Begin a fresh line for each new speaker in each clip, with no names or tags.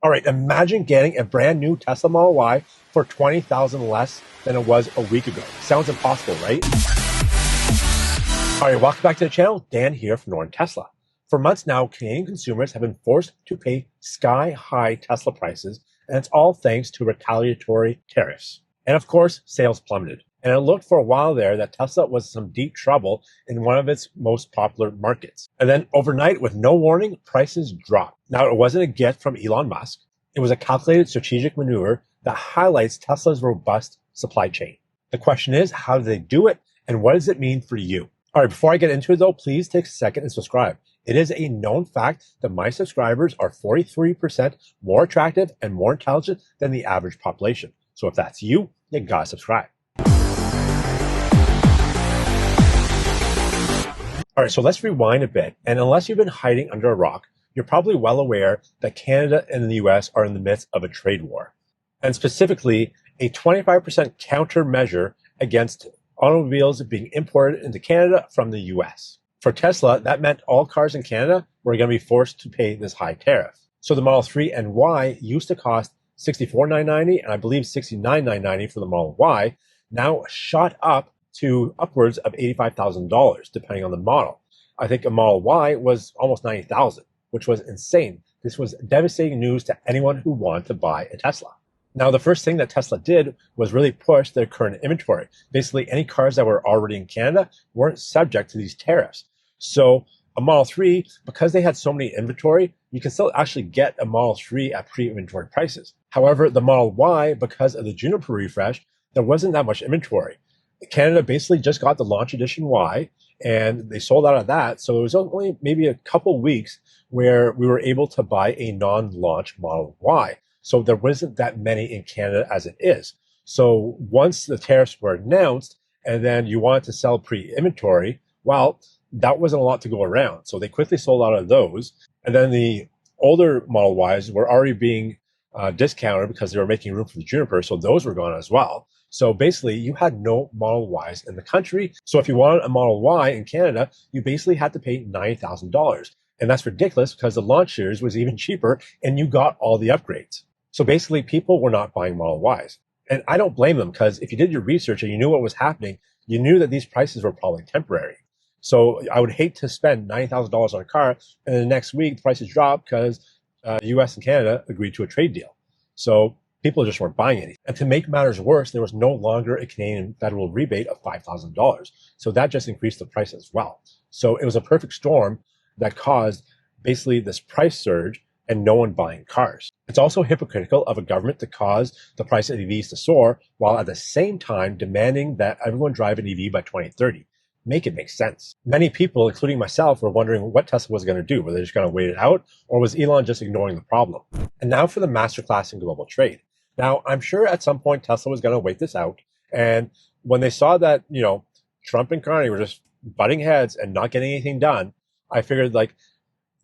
All right, imagine getting a brand new Tesla Model Y for $20,000 less than it was a week ago. Sounds impossible, right? All right, welcome back to the channel. Dan here from Norton Tesla. For months now, Canadian consumers have been forced to pay sky-high Tesla prices, and it's all thanks to retaliatory tariffs. And of course, sales plummeted. And it looked for a while there that Tesla was in some deep trouble in one of its most popular markets. And then overnight, with no warning, prices dropped. Now, it wasn't a gift from Elon Musk. It was a calculated strategic maneuver that highlights Tesla's robust supply chain. The question is, how do they do it? And what does it mean for you? All right, before I get into it though, please take a second and subscribe. It is a known fact that my subscribers are 43% more attractive and more intelligent than the average population. So if that's you, you gotta subscribe. All right, so let's rewind a bit. And unless you've been hiding under a rock, you're probably well aware that Canada and the US are in the midst of a trade war. And specifically, a 25% countermeasure against automobiles being imported into Canada from the US. For Tesla, that meant all cars in Canada were going to be forced to pay this high tariff. So the Model 3 and Y used to cost $64,990 and I believe $69,990 for the Model Y, now shot up to upwards of $85,000 depending on the model. I think a Model Y was almost $90,000, which was insane. This was devastating news to anyone who wanted to buy a Tesla. Now, the first thing that Tesla did was really push their current inventory. Basically, any cars that were already in Canada weren't subject to these tariffs. So a Model 3, because they had so many inventory, you can still actually get a Model 3 at pre-inventory prices. However, the Model Y, because of the Juniper refresh, there wasn't that much inventory. Canada basically just got the launch edition Y and they sold out of that. So it was only maybe a couple weeks where we were able to buy a non-launch Model Y. So there wasn't that many in Canada as it is. So once the tariffs were announced and then you wanted to sell pre-inventory, well, that wasn't a lot to go around. So they quickly sold out of those. And then the older Model Ys were already being discounted because they were making room for the Juniper. So those were gone as well. So basically, you had no Model Ys in the country. So if you wanted a Model Y in Canada, you basically had to pay $90,000. And that's ridiculous because the launch series was even cheaper and you got all the upgrades. So basically, people were not buying Model Ys. And I don't blame them because if you did your research and you knew what was happening, you knew that these prices were probably temporary. So I would hate to spend $90,000 on a car and then the next week the prices drop because US and Canada agreed to a trade deal. So people just weren't buying any. And to make matters worse, there was no longer a Canadian federal rebate of $5,000. So that just increased the price as well. So it was a perfect storm that caused basically this price surge and no one buying cars. It's also hypocritical of a government to cause the price of EVs to soar while at the same time demanding that everyone drive an EV by 2030. Make it make sense. Many people, including myself, were wondering what Tesla was going to do. Were they just going to wait it out or was Elon just ignoring the problem? And now for the masterclass in global trade. Now, I'm sure at some point Tesla was going to wait this out. And when they saw that, Trump and Carney were just butting heads and not getting anything done, I figured like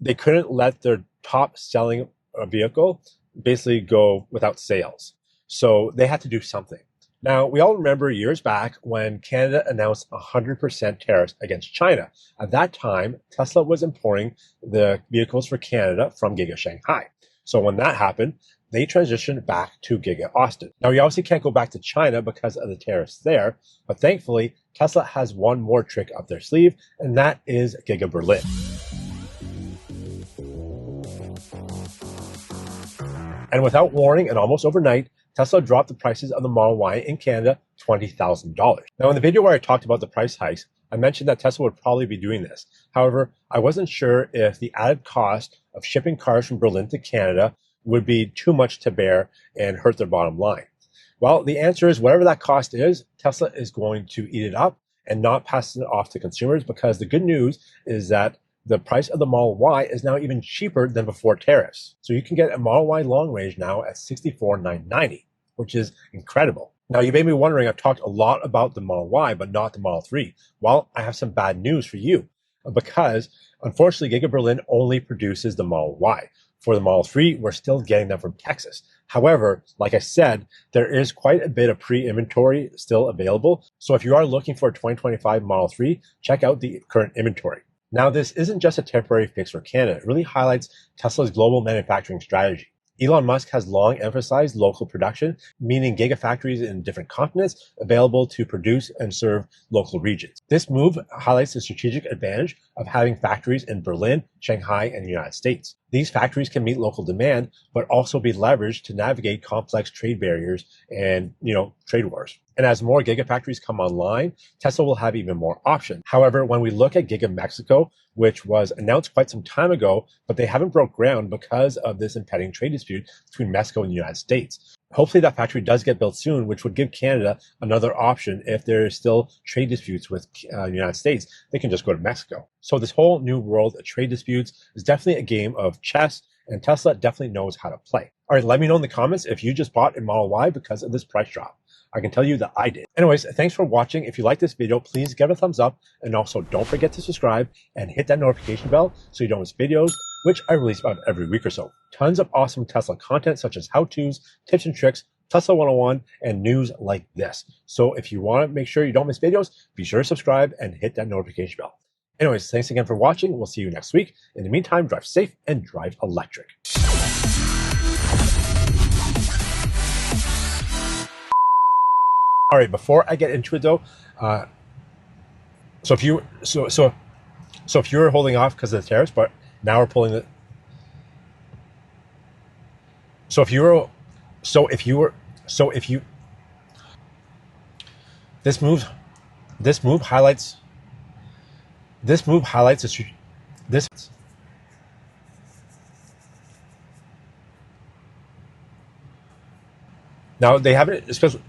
they couldn't let their top selling vehicle basically go without sales. So they had to do something. Now, we all remember years back when Canada announced 100% tariffs against China. At that time, Tesla was importing the vehicles for Canada from Giga Shanghai. So when that happened, they transitioned back to Giga Austin. Now, you obviously can't go back to China because of the tariffs there, but thankfully, Tesla has one more trick up their sleeve, and that is Giga Berlin. And without warning and almost overnight, Tesla dropped the prices of the Model Y in Canada $20,000. Now, in the video where I talked about the price hikes, I mentioned that Tesla would probably be doing this. However, I wasn't sure if the added cost of shipping cars from Berlin to Canada would be too much to bear and hurt their bottom line. Well, the answer is whatever that cost is, Tesla is going to eat it up and not pass it off to consumers because the good news is that the price of the Model Y is now even cheaper than before tariffs. So you can get a Model Y long range now at $64,990, which is incredible. Now, you may be wondering, I've talked a lot about the Model Y, but not the Model 3. Well, I have some bad news for you because unfortunately, Giga Berlin only produces the Model Y. For the Model 3, we're still getting them from Texas. However, like I said, there is quite a bit of pre-inventory still available. So if you are looking for a 2025 Model 3, check out the current inventory. Now, this isn't just a temporary fix for Canada. It really highlights Tesla's global manufacturing strategy. Elon Musk has long emphasized local production, meaning gigafactories in different continents available to produce and serve local regions. This move highlights the strategic advantage of having factories in Berlin, Shanghai, and the United States. These factories can meet local demand, but also be leveraged to navigate complex trade barriers and, trade wars. And as more gigafactories come online, Tesla will have even more options. However, when we look at Giga Mexico, which was announced quite some time ago, but they haven't broke ground because of this impending trade dispute between Mexico and the United States. Hopefully that factory does get built soon, which would give Canada another option if there is still trade disputes with the United States. They can just go to Mexico. So this whole new world of trade disputes is definitely a game of chess, and Tesla definitely knows how to play. All right, let me know in the comments if you just bought a Model Y because of this price drop. I can tell you that I did. Anyways, thanks for watching. If you like this video, please give it a thumbs up. And also don't forget to subscribe and hit that notification bell so you don't miss videos, which I release about every week or so. Tons of awesome Tesla content such as how-tos, tips and tricks, Tesla 101, and news like this. So if you want to make sure you don't miss videos, be sure to subscribe and hit that notification bell. Anyways, thanks again for watching. We'll see you next week. In the meantime, drive safe and drive electric. All right, before I get into it though, so if you were holding off because of the tariffs, but now we're pulling the. This move highlights this. Now they haven't, especially.